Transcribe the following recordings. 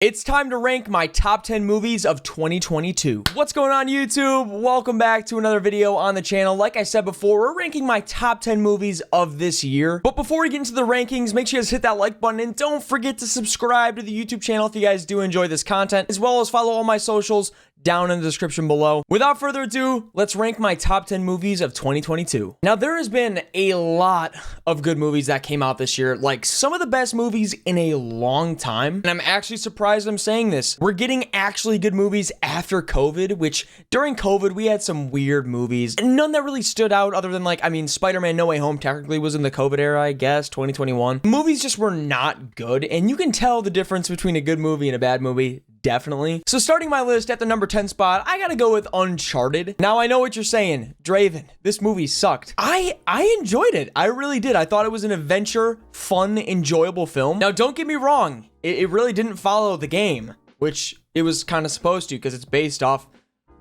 It's time to rank my top 10 movies of 2022. What's going on, YouTube? Welcome back to another video on the channel. Like I said before, we're ranking my top 10 movies of this year. But before we get into the rankings, make sure you guys hit that like button and don't forget to subscribe to the YouTube channel if you guys do enjoy this content, as well as follow all my socials down in the description below. Without further ado, let's rank my top 10 movies of 2022. Now, there has been a lot of good movies that came out this year, like some of the best movies in a long time. And I'm actually surprised I'm saying this. We're getting actually good movies after COVID, which during COVID, we had some weird movies. And none that really stood out other than Spider-Man No Way Home technically was in the COVID era, I guess, 2021. Movies just were not good. And you can tell the difference between a good movie and a bad movie. Definitely. So starting my list at the number 10 spot, I gotta go with Uncharted. Now, I know what you're saying. Draven, this movie sucked. I enjoyed it. I really did. I thought it was an adventure, fun, enjoyable film. Now, don't get me wrong. It really didn't follow the game, which it was kind of supposed to because it's based off,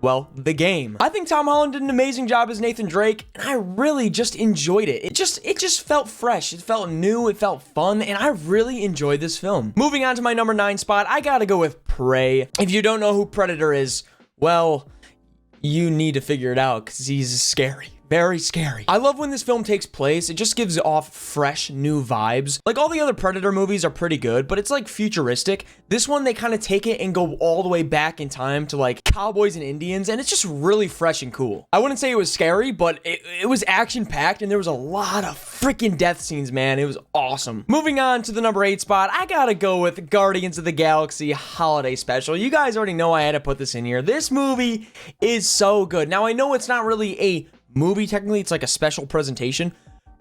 well, the game. I think Tom Holland did an amazing job as Nathan Drake, and I really just enjoyed it. It just felt fresh. It felt new. It felt fun, and I really enjoyed this film. Moving on to my number 9 spot, I gotta go with Prey. If you don't know who Predator is, well, you need to figure it out because he's scary. Very scary. I love when this film takes place. It just gives off fresh, new vibes. Like, all the other Predator movies are pretty good, but it's like futuristic. This one, they kind of take it and go all the way back in time to like cowboys and Indians, and it's just really fresh and cool. I wouldn't say it was scary, but it was action-packed, and there was a lot of freaking death scenes, man. It was awesome. Moving on to the number 8 spot, I gotta go with Guardians of the Galaxy Holiday Special. You guys already know I had to put this in here. This movie is so good. Now, I know it's not really a movie, technically it's like a special presentation,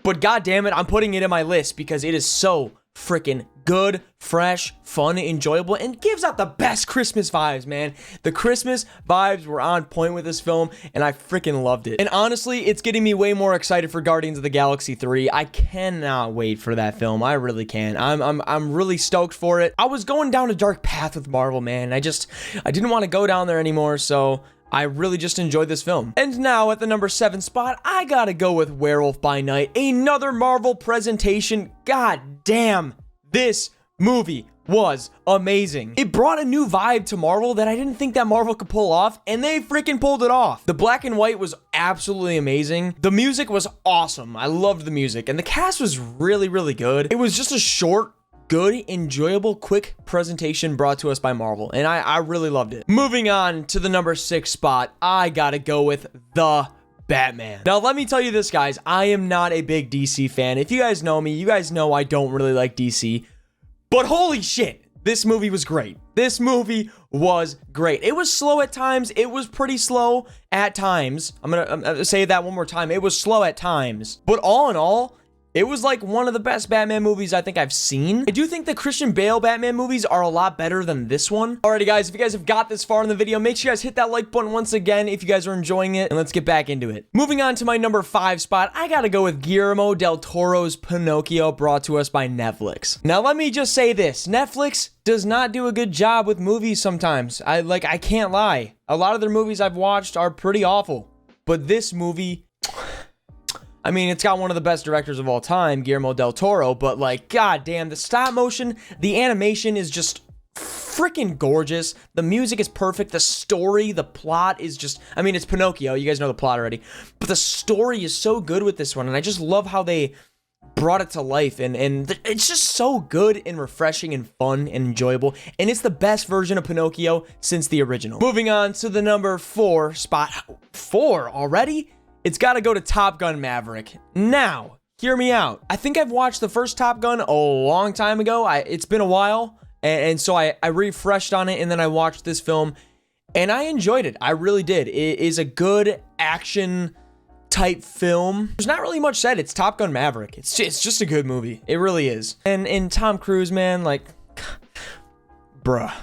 but god damn it, I'm putting it in my list because it is so freaking good, fresh, fun, enjoyable, and gives out the best Christmas vibes, man. The Christmas vibes were on point with this film, and I freaking loved it. And honestly, it's getting me way more excited for Guardians of the Galaxy 3. I cannot wait for that film. I really can. I'm really stoked for it. I was going down a dark path with Marvel, man. I didn't want to go down there anymore, so I really just enjoyed this film. And now at the number 7 spot, I gotta go with Werewolf by Night. Another Marvel presentation. God damn, this movie was amazing. It brought a new vibe to Marvel that I didn't think that Marvel could pull off, and they freaking pulled it off. The black and white was absolutely amazing. The music was awesome. I loved the music, and the cast was really, really good. It was just a short, good, enjoyable, quick presentation brought to us by Marvel, and I really loved it. Moving on to the number 6 spot, I gotta go with The Batman. Now, let me tell you this, guys. I am not a big DC fan. If you guys know me, you guys know I don't really like DC, but holy shit, this movie was great. This movie was great. It was slow at times. It was pretty slow at times. I'm gonna say that one more time. It was slow at times, but all in all, it was like one of the best Batman movies I think I've seen. I do think the Christian Bale Batman movies are a lot better than this one. Alrighty, guys, if you guys have got this far in the video, make sure you guys hit that like button once again if you guys are enjoying it, and let's get back into it. Moving on to my number 5 spot, I gotta go with Guillermo del Toro's Pinocchio, brought to us by Netflix. Now, let me just say this. Netflix does not do a good job with movies sometimes. I can't lie. A lot of their movies I've watched are pretty awful, but this movie, I mean, it's got one of the best directors of all time, Guillermo del Toro, but like, god damn, the stop motion, the animation is just freaking gorgeous. The music is perfect. The story, the plot is just, I mean, it's Pinocchio. You guys know the plot already, but the story is so good with this one, and I just love how they brought it to life, and it's just so good and refreshing and fun and enjoyable, and it's the best version of Pinocchio since the original. Moving on to the number 4 spot. 4 already? It's got to go to Top Gun Maverick. Now, hear me out. I think I've watched the first Top Gun a long time ago. It's been a while, and so I refreshed on it, and then I watched this film, and I enjoyed it. I really did. It is a good action-type film. There's not really much said. It's Top Gun Maverick. It's just a good movie. It really is. And Tom Cruise, man, like, bruh.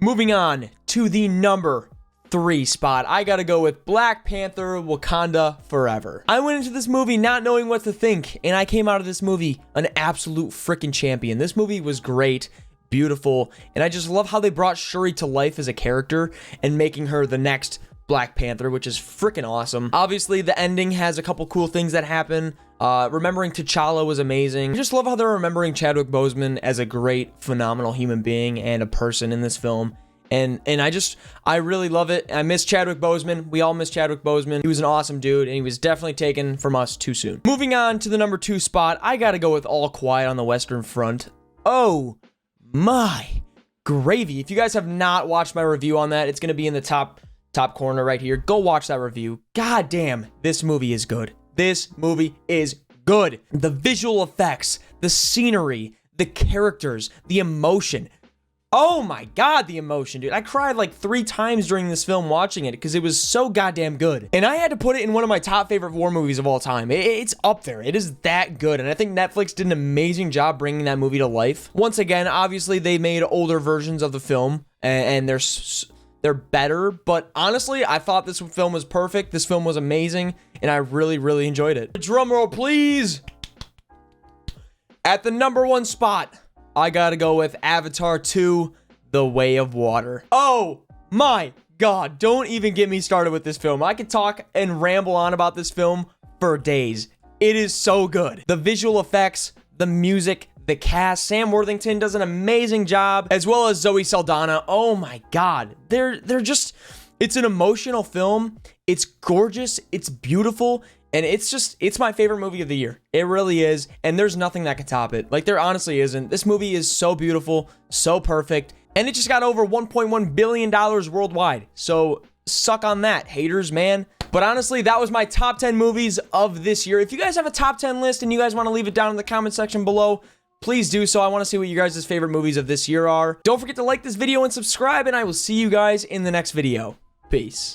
Moving on to the number 3 spot, I gotta go with Black Panther Wakanda Forever. I went into this movie not knowing what to think, and I came out of this movie an absolute freaking champion. This movie was great, beautiful, and I just love how they brought Shuri to life as a character and making her the next Black Panther, which is freaking awesome. Obviously, the ending has a couple cool things that happen. Remembering T'Challa was amazing. I just love how they're remembering Chadwick Boseman as a great, phenomenal human being and a person in this film. And I really love it. I miss Chadwick Boseman. We all miss Chadwick Boseman. He was an awesome dude, and he was definitely taken from us too soon. Moving on to the number 2 spot, I gotta go with All Quiet on the Western Front. Oh my gravy. If you guys have not watched my review on that, it's gonna be in the top corner right here. Go watch that review. God damn, this movie is good. This movie is good. The visual effects, the scenery, the characters, the emotion. Oh my God, the emotion, dude. I cried like 3 times during this film watching it because it was so goddamn good. And I had to put it in one of my top favorite war movies of all time. It's up there. It is that good. And I think Netflix did an amazing job bringing that movie to life. Once again, obviously, they made older versions of the film and they're better. But honestly, I thought this film was perfect. This film was amazing. And I really, really enjoyed it. Drum roll, please. At the number 1 spot, I gotta go with Avatar 2, The Way of Water. Oh my God, don't even get me started with this film. I could talk and ramble on about this film for days. It is so good. The visual effects, the music, the cast. Sam Worthington does an amazing job, as well as Zoe Saldana. Oh my God, they're just, it's an emotional film. It's gorgeous, it's beautiful, and it's my favorite movie of the year. It really is, and there's nothing that can top it. Like, there honestly isn't. This movie is so beautiful, so perfect, and it just got over $1.1 billion worldwide. So, suck on that, haters, man. But honestly, that was my top 10 movies of this year. If you guys have a top 10 list and you guys want to leave it down in the comment section below, please do so. I want to see what you guys' favorite movies of this year are. Don't forget to like this video and subscribe, and I will see you guys in the next video. Peace.